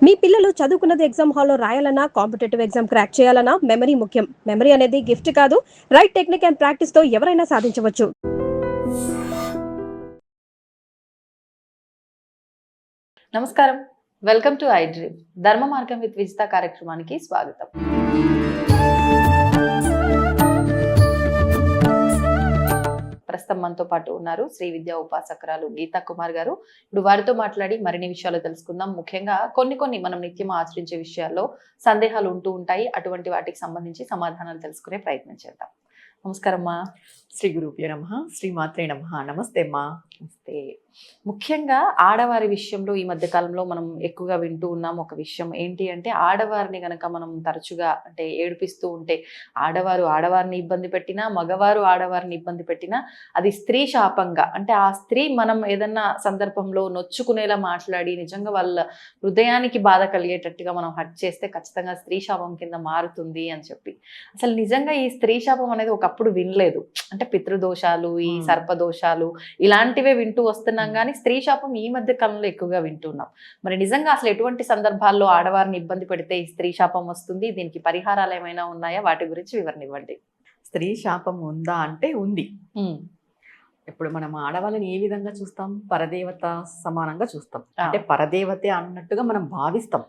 మీ పిల్లలు చదువుకున్నది ఎగ్జామ్ హాల్లో రాయాలన్నా కాంపిటేటివ్ ఎగ్జామ్ క్రాక్ చేయాలన్నా మెమరీ ముఖ్యం. మెమరీ అనేది గిఫ్ట్ కాదు, రైట్ టెక్నిక్ అండ్ ప్రాక్టీస్ తో ఎవరైనా సాధించవచ్చు. నమస్కారం, వెల్కమ్ టు ఐ డ్రీమ్. ధర్మ మార్గం విత్ విజిత కార్యక్రమానికి స్వాగతం. ప్రస్తుతం మనతో పాటు ఉన్నారు శ్రీ విద్యా ఉపాసకురాలు గీతా కుమార్ గారు. ఇప్పుడు వారితో మాట్లాడి మరిన్ని విషయాలు తెలుసుకుందాం. ముఖ్యంగా కొన్ని మనం నిత్యం ఆచరించే విషయాల్లో సందేహాలు ఉంటూ ఉంటాయి. అటువంటి వాటికి సంబంధించి సమాధానాలు తెలుసుకునే ప్రయత్నం చేద్దాం. నమస్కారం అమ్మా. శ్రీ గురుభ్యో నమః, శ్రీ మాత్రే నమః. నమస్తే అమ్మా. నమస్తే. ముఖ్యంగా ఆడవారి విషయంలో ఈ మధ్య కాలంలో మనం ఎక్కువగా వింటూ ఉన్నాం ఒక విషయం ఏంటి అంటే, ఆడవారిని గనక మనం తరచుగా అంటే ఏడిపిస్తూ ఉంటే, ఆడవారిని ఇబ్బంది పెట్టినా, మగవారు ఆడవారిని ఇబ్బంది పెట్టినా అది స్త్రీ శాపంగా, అంటే ఆ స్త్రీ మనం ఏదన్నా సందర్భంలో నొచ్చుకునేలా మాట్లాడి నిజంగా వాళ్ళ హృదయానికి బాధ కలిగేటట్టుగా మనం హర్ట్ చేస్తే ఖచ్చితంగా స్త్రీ శాపం కింద మారుతుంది అని చెప్పి, అసలు నిజంగా ఈ స్త్రీ శాపం అనేది ఒకప్పుడు వినలేదు. అంటే పితృదోషాలు, ఈ సర్పదోషాలు ఇలాంటివే వింటూ వస్తున్నాం, కానీ స్త్రీ శాపం ఈ మధ్య కాలంలో ఎక్కువగా వింటున్నాం. మరి నిజంగా అసలు ఎటువంటి సందర్భాల్లో ఆడవారిని ఇబ్బంది పెడితే ఈ స్త్రీ శాపం వస్తుంది, దీనికి పరిహారాలు ఏమైనా ఉన్నాయా, వాటి గురించి వివరణ ఇవ్వండి. స్త్రీ శాపం ఉందా అంటే ఉంది. ఇప్పుడు మనం ఆడవాళ్ళని ఏ విధంగా చూస్తాం? పరదేవత సమానంగా చూస్తాం. అంటే పరదేవతే అన్నట్టుగా మనం భావిస్తాం.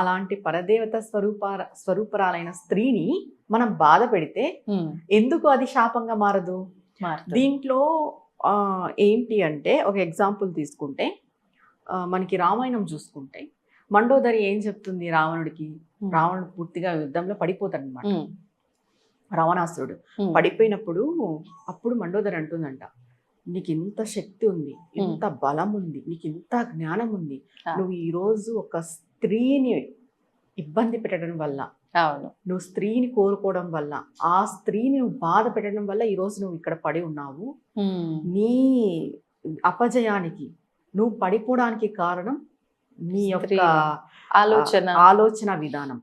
అలాంటి పరదేవత స్వరూపరాలైన స్త్రీని మనం బాధ పెడితే ఎందుకు అది శాపంగా మారదు? దీంట్లో ఏంటి అంటే, ఒక ఎగ్జాంపుల్ తీసుకుంటే మనకి రామాయణం చూసుకుంటే, మండోదరి ఏం చెప్తుంది రావణుడికి? రావణుడు పూర్తిగా యుద్ధంలో పడిపోతాడు అనమాట. రావణాసురుడు పడిపోయినప్పుడు అప్పుడు మండోదరి అంటుందంట, నీకు ఇంత శక్తి ఉంది, ఇంత బలం ఉంది, నీకు ఇంత జ్ఞానం ఉంది, నువ్వు ఈరోజు ఒక స్త్రీని ఇబ్బంది పెట్టడం వల్ల, నువ్వు స్త్రీని కోరుకోవడం వల్ల, ఆ స్త్రీని నువ్వు బాధ పెట్టడం వల్ల ఈరోజు నువ్వు ఇక్కడ పడి ఉన్నావు. నీ అపజయానికి, నువ్వు పడిపోవడానికి కారణం నీ యొక్క ఆలోచన విధానం.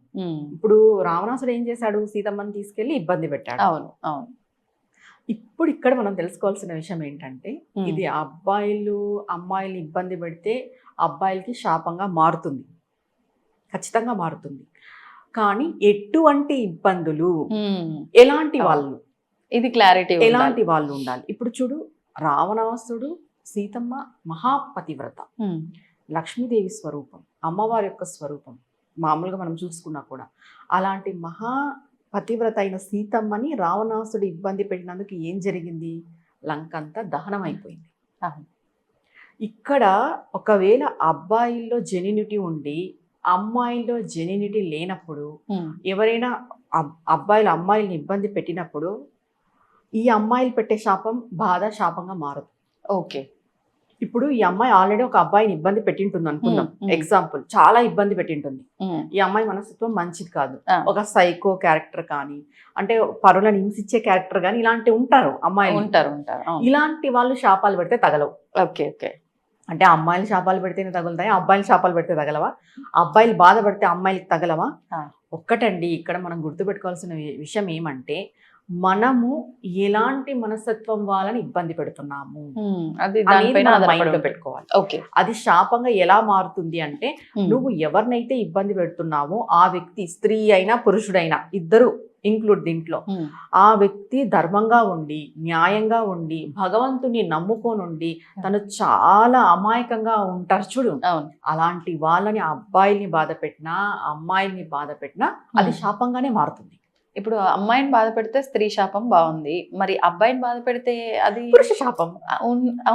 ఇప్పుడు రావణాసుడు ఏం చేశాడు? సీతమ్మని తీసుకెళ్లి ఇబ్బంది పెట్టాడు. ఇప్పుడు ఇక్కడ మనం తెలుసుకోవాల్సిన విషయం ఏంటంటే, ఇది అబ్బాయిలు అమ్మాయిల్ని ఇబ్బంది పెడితే అబ్బాయిలకి శాపంగా మారుతుంది, ఖచ్చితంగా మారుతుంది. కానీ ఎటువంటి ఇబ్బందులు, ఎలాంటి వాళ్ళు, ఇది క్లారిటీ, ఎలాంటి వాళ్ళు ఉండాలి? ఇప్పుడు చూడు, రావణాసుడు సీతమ్మ మహాపతివ్రత, లక్ష్మీదేవి స్వరూపం, అమ్మవారి యొక్క స్వరూపం. మామూలుగా మనం చూసుకున్నా కూడా అలాంటి మహాపతివ్రత అయిన సీతమ్మని రావణాసుడు ఇబ్బంది పెట్టినందుకు ఏం జరిగింది? లంకంతా దహనం అయిపోయింది. ఇక్కడ ఒకవేళ అబ్బాయిల్లో జెన్యూనిటీ ఉండి అమ్మాయిల్లో జెన్యూనిటీ లేనప్పుడు, ఎవరైనా అబ్బాయిలు అమ్మాయిల్ని ఇబ్బంది పెట్టినప్పుడు ఈ అమ్మాయిలు పెట్టే శాపం బాధ శాపంగా మారదు. ఓకే, ఇప్పుడు ఈ అమ్మాయి ఆల్రెడీ ఒక అబ్బాయిని ఇబ్బంది పెట్టింటుంది అనుకుందాం, ఎగ్జాంపుల్, చాలా ఇబ్బంది పెట్టింటుంది. ఈ అమ్మాయి మనస్తత్వం మంచిది కాదు, ఒక సైకో క్యారెక్టర్ కానీ, అంటే పరులను హింసించే క్యారెక్టర్ కానీ, ఇలాంటివి ఉంటారు అమ్మాయిలు, ఉంటారు. ఇలాంటి వాళ్ళు శాపాలు పెడితే తగలవు. ఓకే ఓకే, అంటే అమ్మాయిలు శాపాలు పెడితేనే తగులుతాయి, అబ్బాయిలు శాపాలు పెడితే తగలవా? అబ్బాయిలు బాధ పెడితే అమ్మాయిలకి తగలవా? ఒక్కటండి, ఇక్కడ మనం గుర్తుపెట్టుకోవాల్సిన విషయం ఏమంటే, మనము ఎలాంటి మనస్తత్వం వాళ్ళని ఇబ్బంది పెడుతున్నాము మైండ్ లో పెట్టుకోవాలి. అది శాపంగా ఎలా మారుతుంది అంటే, నువ్వు ఎవరినైతే ఇబ్బంది పెడుతున్నావో ఆ వ్యక్తి, స్త్రీ అయినా పురుషుడైనా, ఇద్దరు ఇంక్లూడ్ దీంట్లో, ఆ వ్యక్తి ధర్మంగా ఉండి, న్యాయంగా ఉండి, భగవంతుని నమ్ముకోనుండి, తను చాలా అమాయకంగా ఉంటారు చూడు, అలాంటి వాళ్ళని అబ్బాయిల్ని బాధ పెట్టినా అమ్మాయిల్ని బాధ పెట్టినా అది శాపంగానే మారుతుంది. ఇప్పుడు అమ్మాయిని బాధ పెడితే స్త్రీ శాపం బాగుంది, మరి అబ్బాయిని బాధ పెడితే అది పురుష శాపం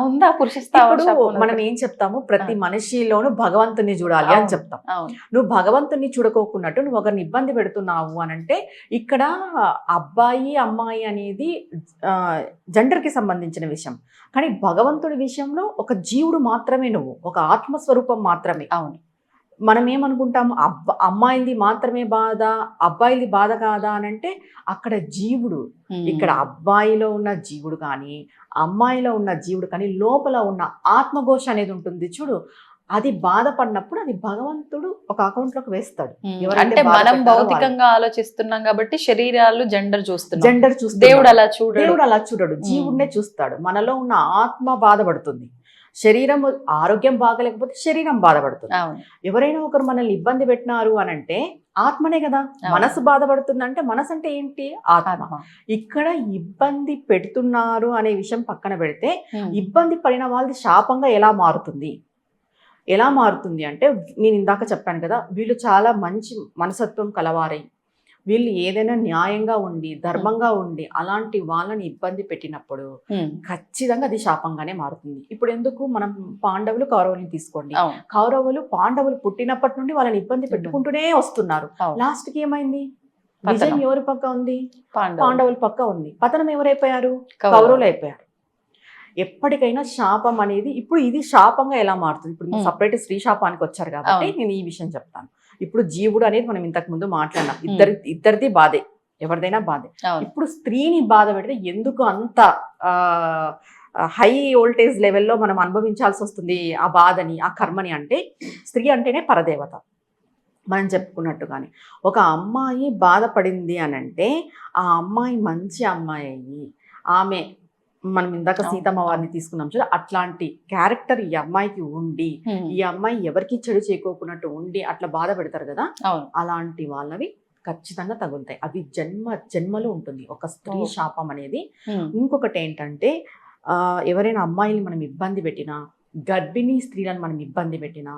ఉందా? పురుష మనం ఏం చెప్తాము? ప్రతి మనిషిలోనూ భగవంతుని చూడాలి అని చెప్తాం. నువ్వు భగవంతుని చూడకోకున్నట్టు నువ్వు ఒకరిని ఇబ్బంది పెడుతున్నావు అని అంటే, ఇక్కడ అబ్బాయి అమ్మాయి అనేది జెండర్ కి సంబంధించిన విషయం, కానీ భగవంతుడి విషయంలో ఒక జీవుడు మాత్రమే, నువ్వు ఒక ఆత్మస్వరూపం మాత్రమే. అవును, మనం ఏమనుకుంటాము? అమ్మాయిలది మాత్రమే బాధ, అబ్బాయిలది బాధ కాదా అని అంటే, అక్కడ జీవుడు, ఇక్కడ అబ్బాయిలో ఉన్న జీవుడు కానీ అమ్మాయిలో ఉన్న జీవుడు కానీ లోపల ఉన్న ఆత్మఘోష అనేది ఉంటుంది చూడు, అది బాధపడినప్పుడు అది భగవంతుడు ఒక అకౌంట్ లోకి వేస్తాడు. అంటే మనం భౌతికంగా ఆలోచిస్తున్నాం కాబట్టి శరీరాలు జెండర్ చూస్తున్నాం, దేవుడు అలా చూడడు, జీవుడినే చూస్తాడు. మనలో ఉన్న ఆత్మ బాధపడుతుంది. శరీరం ఆరోగ్యం బాగలేకపోతే శరీరం బాధపడుతుంది. అవును. ఎవరైనా ఒకరు మనల్ని ఇబ్బంది పెట్టినారు అని అంటే ఆత్మనే కదా. మనసు బాధపడుతుంది అంటే మనసు అంటే ఏంటి? ఆత్మ. ఇక్కడ ఇబ్బంది పెడుతున్నారు అనే విషయం పక్కన పెడితే ఇబ్బంది పడిన వాళ్ళది శాపంగా ఎలా మారుతుంది? ఎలా మారుతుంది అంటే, నేను ఇందాక చెప్పాను కదా, వీళ్ళు చాలా మంచి మనసత్వం కలవారై వీళ్ళు ఏదైనా న్యాయంగా ఉండి ధర్మంగా ఉండి అలాంటి వాళ్ళని ఇబ్బంది పెట్టినప్పుడు ఖచ్చితంగా అది శాపంగానే మారుతుంది. ఇప్పుడు ఎందుకు మనం పాండవులు కౌరవుని తీసుకోండి. పాండవులు పుట్టినప్పటి నుండి వాళ్ళని ఇబ్బంది పెట్టుకుంటూనే వస్తున్నారు. లాస్ట్ కి ఏమైంది? విజయం ఎవరి పక్క ఉంది? పాండవుల పక్క ఉంది. పతనం ఎవరైపోయారు? కౌరవులు అయిపోయారు. ఎప్పటికైనా శాపం అనేది ఇప్పుడు ఇది శాపంగా ఎలా మారుతుంది? ఇప్పుడు సపరేట్ స్త్రీ శాపానికి వచ్చారు కాబట్టి నేను ఈ విషయం చెప్తాను. ఇప్పుడు జీవుడు అనేది మనం ఇంతకు ముందు మాట్లాడినాం. ఇద్దరిది బాధే, ఎవరిదైనా బాధే. ఇప్పుడు స్త్రీని బాధ పెడితే ఎందుకు అంత హై వోల్టేజ్ లెవెల్లో మనం అనుభవించాల్సి వస్తుంది ఆ బాధని, ఆ కర్మని? అంటే స్త్రీ అంటేనే పరదేవత. మనం చెప్పుకున్నట్టుగానే ఒక అమ్మాయి బాధపడింది అని అంటే ఆ అమ్మాయి మంచి అమ్మాయి అయ్యి, ఆమె మనం ఇందాక సీతమ్మ వారిని తీసుకున్నాం చూడ, అట్లాంటి క్యారెక్టర్ ఈ అమ్మాయికి ఉండి ఈ అమ్మాయి ఎవరికి చెడు చేకోకున్నట్టు ఉండి అట్లా బాధ పెడతారు కదా, అలాంటి వాళ్ళవి ఖచ్చితంగా తగులుతాయి. అది జన్మలో ఉంటుంది ఒక స్త్రీ శాపం అనేది. ఇంకొకటి ఏంటంటే ఎవరైనా అమ్మాయిని మనం ఇబ్బంది పెట్టినా, గర్భిణీ స్త్రీలను మనం ఇబ్బంది పెట్టినా,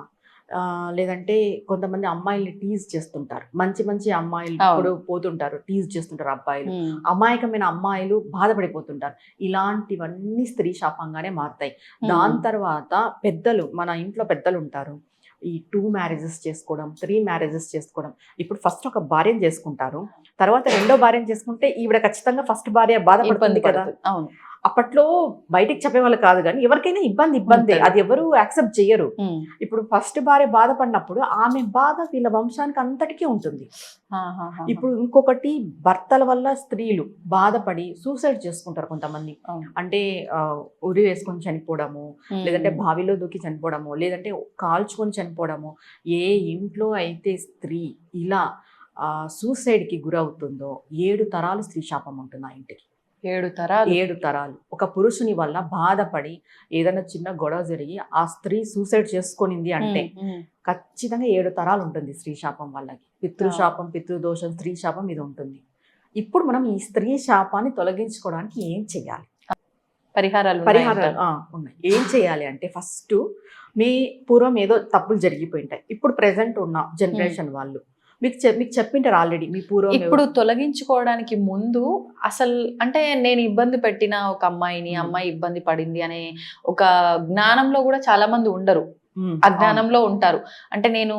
లేదంటే కొంతమంది అమ్మాయిల్ని టీజ్ చేస్తుంటారు. మంచి అమ్మాయిలు ఇప్పుడు పోతుంటారు, టీజ్ చేస్తుంటారు అబ్బాయిలు. అమాయకమైన అమ్మాయిలు బాధపడిపోతుంటారు. ఇలాంటివన్నీ స్త్రీ శాపంగానే మారుతాయి. దాని తర్వాత పెద్దలు, మన ఇంట్లో పెద్దలు ఉంటారు, ఈ 2 మ్యారేజెస్ చేసుకోవడం, 3 మ్యారేజెస్ చేసుకోవడం. ఇప్పుడు ఫస్ట్ ఒక భార్యను చేసుకుంటారు, తర్వాత రెండో భార్యను చేసుకుంటే ఈవిడ ఖచ్చితంగా ఫస్ట్ భార్య బాధపడుతుంది కదా. అప్పట్లో బయటికి చెప్పేవాళ్ళు కాదు, కానీ ఎవరికైనా ఇబ్బంది అది ఎవరు యాక్సెప్ట్ చేయరు. ఇప్పుడు ఫస్ట్ భార్య బాధపడినప్పుడు ఆమె బాధ వీళ్ళ వంశానికి అంతటికీ ఉంటుంది. ఇప్పుడు ఇంకొకటి, భర్తల వల్ల స్త్రీలు బాధపడి సూసైడ్ చేసుకుంటారు కొంతమంది. అంటే ఉరి వేసుకొని చనిపోవడము, లేదంటే బావిలో దూకి చనిపోవడము, లేదంటే కాల్చుకొని చనిపోవడము. ఏ ఇంట్లో అయితే స్త్రీ ఇలా సూసైడ్కి గురవుతుందో 7 తరాలు స్త్రీ శాపం ఉంటుంది ఆ ఇంటికి. 7 తరాలు. ఒక పురుషుని వల్ల బాధపడి ఏదైనా చిన్న గొడవ జరిగి ఆ స్త్రీ సూసైడ్ చేసుకొనింది అంటే ఖచ్చితంగా 7 తరాలు ఉంటుంది స్త్రీ శాపం వాళ్ళకి. పితృశాపం, పితృదోషం, స్త్రీ శాపం ఇది ఉంటుంది. ఇప్పుడు మనం ఈ స్త్రీ శాపాన్ని తొలగించుకోవడానికి ఏం చేయాలి? పరిహారాలు ఉన్నాయి. ఏం చేయాలి అంటే, ఫస్ట్ మీ పూర్వం ఏదో తప్పులు జరిగిపోయింటాయి. ఇప్పుడు ప్రెసెంట్ ఉన్న జనరేషన్ వాళ్ళు మీకు చెప్పింటారు ఆల్రెడీ మీ పూర్వం. ఇప్పుడు తొలగించుకోవడానికి ముందు అసలు అంటే నేను ఇబ్బంది పెట్టిన ఒక అమ్మాయి ఇబ్బంది పడింది అనే ఒక జ్ఞానంలో కూడా చాలా మంది ఉండరు, అజ్ఞానంలో ఉంటారు. అంటే నేను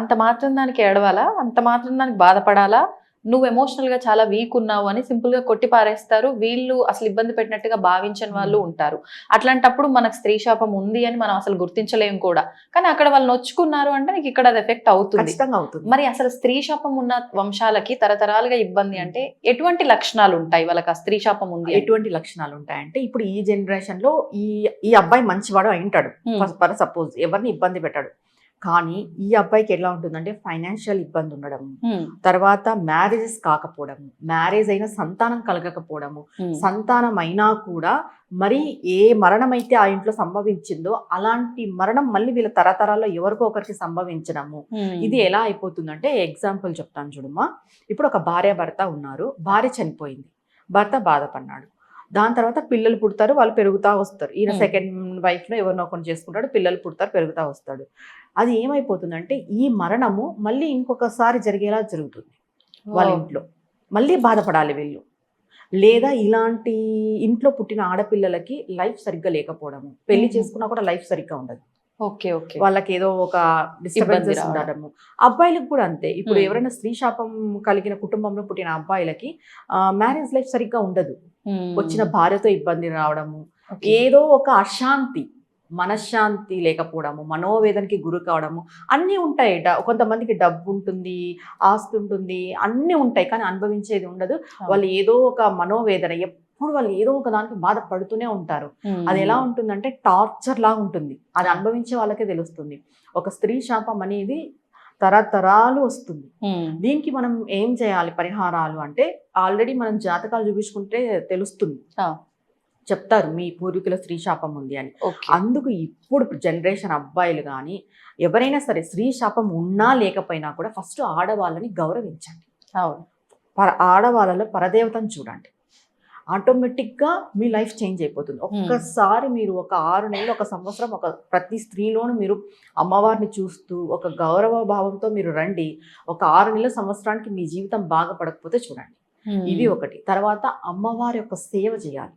అంత మాత్రం దానికి ఏడవాలా, అంత మాత్రం దానికి బాధపడాలా, నువ్వు ఎమోషనల్ గా చాలా వీక్ ఉన్నావు అని సింపుల్ గా కొట్టి పారేస్తారు. వీళ్ళు అసలు ఇబ్బంది పెట్టినట్టుగా భావించని వాళ్ళు ఉంటారు. అట్లాంటప్పుడు మనకు స్త్రీ శాపం ఉంది అని మనం అసలు గుర్తించలేము కూడా. కానీ అక్కడ వాళ్ళు నొచ్చుకున్నారు అంటే నీకు ఇక్కడ అది ఎఫెక్ట్ అవుతుంది. మరి అసలు స్త్రీ శాపం ఉన్న వంశాలకి తరతరాలుగా ఇబ్బంది అంటే ఎటువంటి లక్షణాలు ఉంటాయి వాళ్ళకి? ఆ స్త్రీ శాపం ఉంది ఎటువంటి లక్షణాలు ఉంటాయంటే, ఇప్పుడు ఈ జనరేషన్ లో ఈ అబ్బాయి మంచివాడు అయింటాడు, ఫర్ సపోజ్ ఎవరిని ఇబ్బంది పెట్టాడు, కానీ ఈ అబ్బాయికి ఎలా ఉంటుందంటే ఫైనాన్షియల్ ఇబ్బంది ఉండడం, తర్వాత మ్యారేజెస్ కాకపోవడం, మ్యారేజ్ అయినా సంతానం కలగకపోవడము, సంతానం అయినా కూడా మరి ఏ మరణం అయితే ఆ ఇంట్లో సంభవించిందో అలాంటి మరణం మళ్ళీ వీళ్ళ తరతరాల్లో ఎవరికో ఒకరికి సంభవించడము. ఇది ఎలా అయిపోతుందంటే, ఎగ్జాంపుల్ చెప్తాను చూడమ్మా. ఇప్పుడు ఒక భార్య భర్త ఉన్నారు, భార్య చనిపోయింది, భర్త బాధపడినాడు. దాని తర్వాత పిల్లలు పుడతారు, వాళ్ళు పెరుగుతూ వస్తారు. ఈయన సెకండ్ వైఫ్లో ఎవరినో ఒకరిని చేసుకుంటాడు, పిల్లలు పుడతారు, పెరుగుతూ వస్తాడు. అది ఏమైపోతుందంటే ఈ మరణము మళ్ళీ ఇంకొకసారి జరిగేలా జరుగుతుంది వాళ్ళ ఇంట్లో. మళ్ళీ బాధపడాలి వీళ్ళు. లేదా ఇలాంటి ఇంట్లో పుట్టిన ఆడపిల్లలకి లైఫ్ సరిగ్గా లేకపోవడము, పెళ్లి చేసుకున్నా కూడా లైఫ్ సరిగ్గా ఉండదు. వాళ్ళకి ఏదో ఒక డిస్టర్బెన్సెస్ ఉండడము. అబ్బాయిలకు కూడా అంతే. ఇప్పుడు ఎవరైనా స్త్రీ శాపం కలిగిన కుటుంబంలో పుట్టిన అబ్బాయిలకి మ్యారేజ్ లైఫ్ సరిగ్గా ఉండదు. వచ్చిన భార్యతో ఇబ్బంది రావడము, ఏదో ఒక అశాంతి, మనశ్శాంతి లేకపోవడము, మనోవేదనకి గురి కావడము, అన్నీ ఉంటాయి. కొంతమందికి డబ్బు ఉంటుంది, ఆస్తి ఉంటుంది, అన్నీ ఉంటాయి, కానీ అనుభవించేది ఉండదు. వాళ్ళు ఏదో ఒక మనోవేదన, ఎప్పుడు వాళ్ళు ఏదో ఒక దానికి బాధపడుతూనే ఉంటారు. అది ఎలా ఉంటుందంటే టార్చర్ లాగా ఉంటుంది. అది అనుభవించే వాళ్ళకే తెలుస్తుంది. ఒక స్త్రీ శాపం అనేది తరతరాలు వస్తుంది. దీనికి మనం ఏం చేయాలి పరిహారాలు అంటే, ఆల్రెడీ మనం జాతకాలు చూపించుకుంటే తెలుస్తుంది. చెప్తారు మీ పూర్వీకుల స్త్రీ శాపం ఉంది అని. ఓకే. అందుకు ఇప్పుడు జనరేషన్ అబ్బాయిలు కానీ ఎవరైనా సరే స్త్రీ శాపం ఉన్నా లేకపోయినా కూడా ఫస్ట్ ఆడవాళ్ళని గౌరవించండి. అవును. ఆడవాళ్ళలో పరదేవతను చూడండి. ఆటోమేటిక్గా మీ లైఫ్ చేంజ్ అయిపోతుంది. ఒక్కసారి మీరు ఒక 6 నెలలు, 1 సంవత్సరం, ప్రతి స్త్రీలోనూ మీరు అమ్మవారిని చూస్తూ ఒక గౌరవ భావంతో మీరు రండి. ఒక 6 నెలల సంవత్సరానికి మీ జీవితం బాగుపడకపోతే చూడండి. ఇది ఒకటి. తర్వాత అమ్మవారి యొక్క సేవ చేయాలి.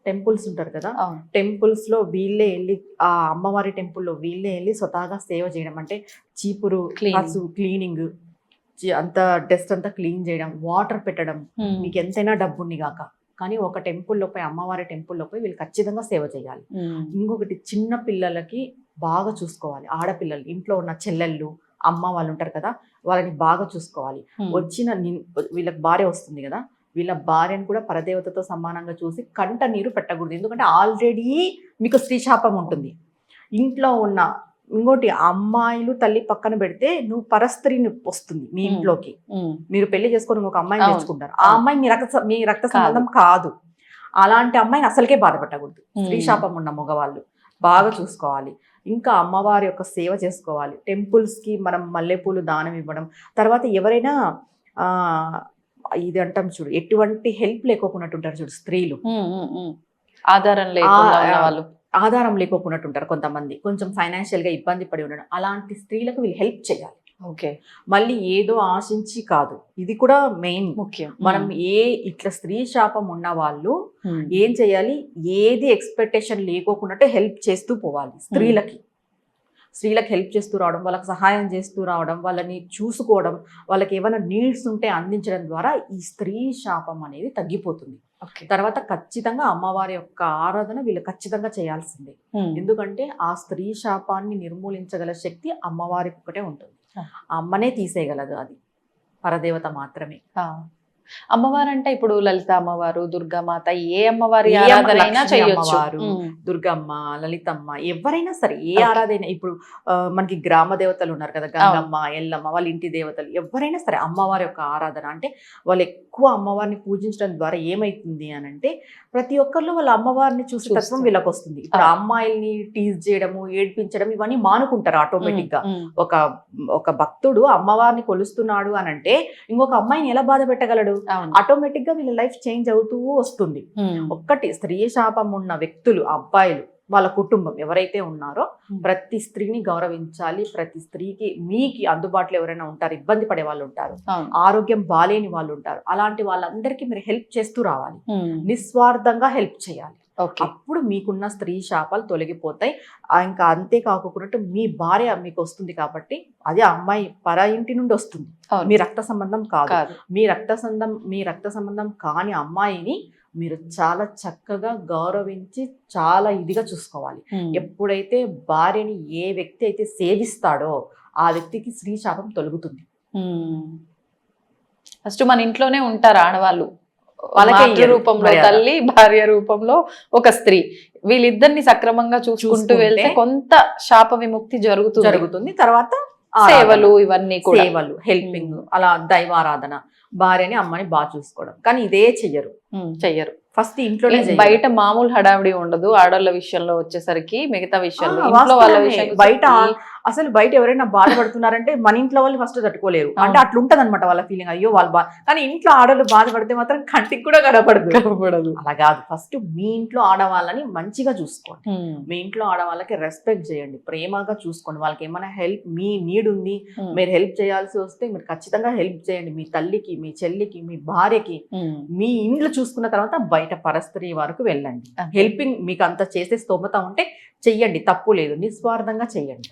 టెంపుల్స్ ఉంటారు కదా, టెంపుల్స్లో వీళ్ళే వెళ్ళి, ఆ అమ్మవారి టెంపుల్లో వీళ్ళే వెళ్ళి స్వతహాగా సేవ చేయడం, అంటే చీపురు క్లీనింగ్ అంతా డస్ట్ అంతా క్లీన్ చేయడం, వాటర్ పెట్టడం, మీకు ఎంతైనా డబ్బుంది కాక, కానీ ఒక టెంపుల్లో పోయి, అమ్మవారి టెంపుల్లో పోయి వీళ్ళు ఖచ్చితంగా సేవ చేయాలి. ఇంకొకటి, చిన్న పిల్లలకి బాగా చూసుకోవాలి. ఆడపిల్లలు, ఇంట్లో ఉన్న చెల్లెళ్ళు, అమ్మ వాళ్ళు ఉంటారు కదా, వాళ్ళని బాగా చూసుకోవాలి. వచ్చిన వీళ్ళకి భార్య వస్తుంది కదా, వీళ్ళ భార్యను కూడా పరదేవతతో సమానంగా చూసి కంట నీరు పెట్టకూడదు. ఎందుకంటే ఆల్రెడీ మీకు స్త్రీ శాపం ఉంటుంది ఇంట్లో ఉన్న. ఇంకోటి, అమ్మాయిలు తల్లి పక్కన పెడితే నువ్వు పరస్త్రీని వస్తుంది మీ ఇంట్లోకి. మీరు పెళ్లి చేసుకొని ఇంకొక అమ్మాయిని తెచ్చుకుంటారు, ఆ అమ్మాయి మీ రక్త సంబంధం కాదు. అలాంటి అమ్మాయిని అసలుకే బాధపెట్టకూడదు. స్త్రీ శాపం ఉన్న మగవాళ్ళు బాగా చూసుకోవాలి. ఇంకా అమ్మవారి యొక్క సేవ చేసుకోవాలి. టెంపుల్స్కి మనం మల్లెపూలు దానం ఇవ్వడం. తర్వాత ఎవరైనా ఇది అంటాం చూడు, ఎటువంటి హెల్ప్ లేకోకున్నట్టుంటారు చూడు స్త్రీలు, ఆధారం లేకోకున్నట్టుంటారు కొంతమంది, కొంచెం ఫైనాన్షియల్గా ఇబ్బంది పడి ఉండడం. అలాంటి స్త్రీలకు వీళ్ళు హెల్ప్ చేయాలి. ఓకే. మళ్ళీ ఏదో ఆశించి కాదు, ఇది కూడా మెయిన్ ముఖ్యం. మనం ఇట్లా స్త్రీ శాపం ఉన్న వాళ్ళు ఏం చేయాలి, ఏది ఎక్స్పెక్టేషన్ లేకోకున్నట్టే హెల్ప్ చేస్తూ పోవాలి. స్త్రీలకి హెల్ప్ చేస్తూ రావడం, వాళ్ళకి సహాయం చేస్తూ రావడం, వాళ్ళని చూసుకోవడం, వాళ్ళకి ఏమైనా నీడ్స్ ఉంటే అందించడం ద్వారా ఈ స్త్రీ శాపం అనేది తగ్గిపోతుంది. తర్వాత ఖచ్చితంగా అమ్మవారి యొక్క ఆరాధన వీళ్ళు ఖచ్చితంగా చేయాల్సిందే. ఎందుకంటే ఆ స్త్రీ శాపాన్ని నిర్మూలించగల శక్తి అమ్మవారికి ఒకటే ఉంటుంది. అమ్మనే తీసేయగలదు, అది పరదేవత మాత్రమే. అమ్మవారు అంటే ఇప్పుడు లలిత అమ్మవారు, దుర్గామాత, ఏ అమ్మవారి ఆరాధన చేయొచ్చు. దుర్గమ్మ, లలితమ్మ, ఎవరైనా సరే ఏ ఆరాధన. ఇప్పుడు మనకి గ్రామ దేవతలు ఉన్నారు కదా, గంగమ్మ, ఎల్లమ్మ, వాళ్ళ ఇంటి దేవతలు, ఎవరైనా సరే అమ్మవారి యొక్క ఆరాధన అంటే వాళ్ళు ఎక్కువ అమ్మవారిని పూజించడం ద్వారా ఏమైతుంది అని అంటే ప్రతి ఒక్కరిలో వాళ్ళ అమ్మవారిని చూసే తత్వం వీళ్ళకి వస్తుంది. ఇప్పుడు అమ్మాయిల్ని టీజ్ చేయడము, ఏడ్పించడం ఇవన్నీ మానుకుంటారు ఆటోమేటిక్ గా. ఒక భక్తుడు అమ్మవారిని కొలుస్తున్నాడు అని అంటే ఇంకొక అమ్మాయిని ఎలా బాధ పెట్టగలడు? ఆటోమేటిక్ గా వీళ్ళ లైఫ్ చేంజ్ అవుతూ వస్తుంది. ఒక్కటి, స్త్రీ శాపం ఉన్న వ్యక్తులు, అబ్బాయిలు, వాళ్ళ కుటుంబం ఎవరైతే ఉన్నారో ప్రతి స్త్రీని గౌరవించాలి. ప్రతి స్త్రీకి మీకు అందుబాటులో ఎవరైనా ఉంటారు, ఇబ్బంది పడే వాళ్ళు ఉంటారు, ఆరోగ్యం బాలేని వాళ్ళు ఉంటారు, అలాంటి వాళ్ళందరికీ మీరు హెల్ప్ చేస్తూ రావాలి. నిస్వార్థంగా హెల్ప్ చేయాలి. అప్పుడు మీకున్న స్త్రీ శాపాలు తొలగిపోతాయి. ఇంకా అంతే కాకుండా మీ భార్య మీకు వస్తుంది కాబట్టి అదే అమ్మాయి పర ఇంటి నుండి వస్తుంది, మీ రక్త సంబంధం కాదు. మీ రక్త సంబంధం కాని అమ్మాయిని మీరు చాలా చక్కగా గౌరవించి చాలా ఇదిగా చూసుకోవాలి. ఎప్పుడైతే భార్యని ఏ వ్యక్తి అయితే సేవిస్తాడో ఆ వ్యక్తికి స్త్రీ శాపం తొలగుతుంది. ఫస్ట్ మన ఇంట్లోనే ఉంటారు ఆడవాళ్ళు, వాళ్ళకి రూపంలో తల్లి, భార్య రూపంలో ఒక స్త్రీ, వీళ్ళిద్దరిని సక్రమంగా చూసుకుంటూ వెళ్తే కొంత శాప విముక్తి జరుగుతుంది. తర్వాత సేవలు, ఇవన్నీ కూడా సేవలు, హెల్పింగ్, అలా దైవారాధన, భార్యని అమ్మని బాగా చూసుకోవడం. కానీ ఇదే చెయ్యరు. ఫస్ట్ ఇంట్లో బయట మామూలు హడావిడి ఉండదు. ఆడవాళ్ళ విషయంలో వచ్చేసరికి మిగతా విషయాలు ఇంట్లో వాళ్ళ విషయం బయట అసలు బయట ఎవరైనా బాధపడుతున్నారంటే మన ఇంట్లో వాళ్ళు ఫస్ట్ తట్టుకోలేరు. అంటే అట్లుంటది అనమాట వాళ్ళ ఫీలింగ్, అయ్యో వాళ్ళు కానీ ఇంట్లో ఆడవాళ్ళు బాధపడితే మాత్రం కంటికి కూడా కనపడదు. అలా కాదు, ఫస్ట్ మీ ఇంట్లో ఆడవాళ్ళని మంచిగా చూసుకోండి. మీ ఇంట్లో ఆడవాళ్ళకి రెస్పెక్ట్ చేయండి, ప్రేమగా చూసుకోండి. వాళ్ళకి ఏమైనా హెల్ప్, మీ నీడ్ ఉంది, మీరు హెల్ప్ చేయాల్సి వస్తే మీరు ఖచ్చితంగా హెల్ప్ చేయండి. మీ తల్లికి, మీ చెల్లికి, మీ భార్యకి. మీ ఇంట్లో చూసుకున్న తర్వాత బయట పరస్త్రీ వరకు వెళ్ళండి. హెల్పింగ్ మీకు అంత చేసే స్తోమత ఉంటే చెయ్యండి, తప్పు లేదు, నిస్వార్థంగా చెయ్యండి.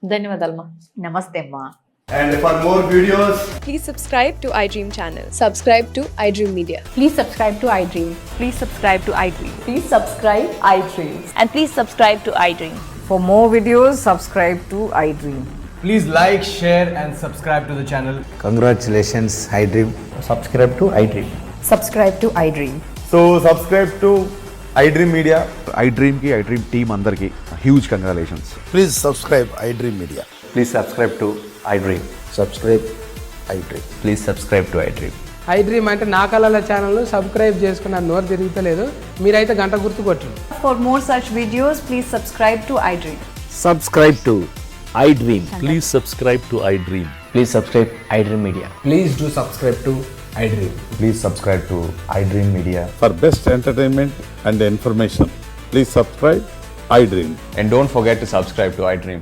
ధన్యవాదాలు. నమస్తే అమ్మా. And for more videos, please subscribe to iDream channel. Subscribe to iDream Media. Please subscribe to iDream. Please subscribe to iDream. Please subscribe iDream. And please subscribe to iDream. For more videos, subscribe to iDream. please like, share and subscribe to the channel. Congratulations, iDream. Subscribe to iDream. Subscribe to iDream. So subscribe to iDream Media. iDream ki iDream team andarki huge congratulations. Please subscribe iDream Media. Please subscribe to iDream. Subscribe iDream. Please subscribe to iDream. I dream అంటే నా కళల channel subscribe చేసుకున్న నోరు తిరుగుతలేదు, మీరైతే గంట గుర్తు కొట్టండి. For more such videos, please subscribe to iDream. Subscribe to iDream. Please subscribe to iDream. Please subscribe iDream Media. Please do subscribe to iDream. Please subscribe to iDream Media. For best entertainment and information, please subscribe iDream. And don't forget to subscribe to iDream.